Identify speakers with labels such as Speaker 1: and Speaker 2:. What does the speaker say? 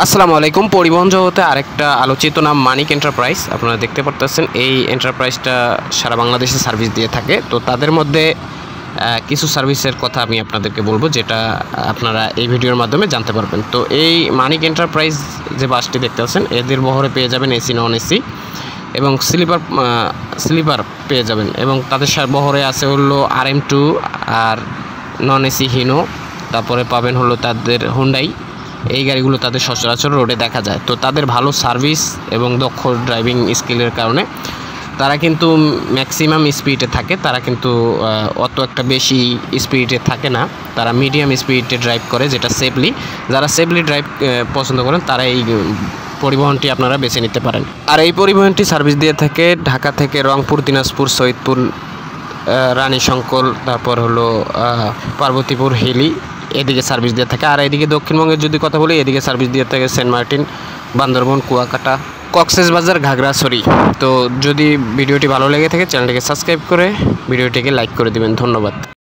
Speaker 1: আসসালামু আলাইকুম। পরিবহন জগতে আরেকটা আলোচিত নাম মানিক এন্টারপ্রাইজ। আপনারা দেখতে পারতেছেন এই এন্টারপ্রাইজটা সারা বাংলাদেশে সার্ভিস দিয়ে থাকে। তো তাদের মধ্যে কিছু সার্ভিসের কথা আমি আপনাদেরকে বলবো, যেটা আপনারা এই ভিডিওর মাধ্যমে জানতে পারবেন। তো এই মানিক এন্টারপ্রাইজ যে বাসটি দেখতে পাচ্ছেন, এদের বহরে পেয়ে যাবেন এসি, নন এসি এবং স্লিপার পেয়ে যাবেন। এবং তাদের বহরে আছে হলো RM2 আর নন এসি হিনো। তারপরে পাবেন হলো তাদের হুন্ডাই। এই গাড়িগুলো তাদের সচরাচর রোডে দেখা যায়। তো তাদের ভালো সার্ভিস এবং দক্ষ ড্রাইভিং স্কিলের কারণে তারা কিন্তু ম্যাক্সিমাম স্পিডে থাকে। তারা কিন্তু অত একটা বেশি স্পিডে থাকে না, তারা মিডিয়াম স্পিডে ড্রাইভ করে, যেটা সেফলি। যারা সেফলি ড্রাইভ পছন্দ করেন তারা এই পরিবহনটি আপনারা বেছে নিতে পারেন। আর এই পরিবহনটি সার্ভিস দিয়ে থাকে ঢাকা থেকে রংপুর, দিনাজপুর, সৈয়দপুর, রানী শঙ্কর, তারপর হলো পার্বতীপুর, হিলি, এদিকে সার্ভিস দিয়ে থাকে। আর এদিকে দক্ষিণবঙ্গের যদি কথা বলি, এদিকে সার্ভিস দিয়ে থাকে সেন্ট মার্টিন, বান্দরবন, কুয়াকাটা, কক্সবাজার, খাগড়াছড়ি। তো যদি ভিডিওটি ভালো লেগে থাকে চ্যানেলটিকে সাবস্ক্রাইব করে ভিডিওটিকে লাইক করে দিবেন। ধন্যবাদ।